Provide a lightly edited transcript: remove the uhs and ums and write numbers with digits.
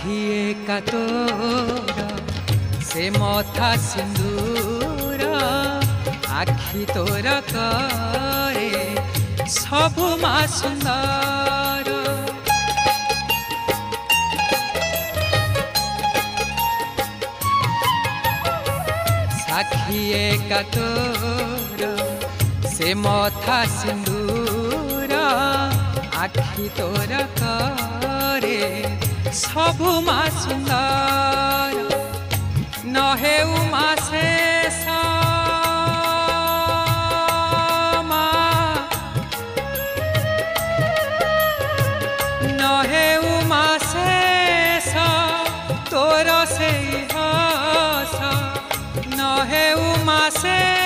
आखिए का तोर से मथा सिंदूर आखि तोर करे सबु मा सुंदर साखिए का तोर से मथा सिंदूर आखि तोर करे सबु मा सुंदर न हेउ मा शेष मा न हेउ मा शेष तोर से हस न हेउ मा शेष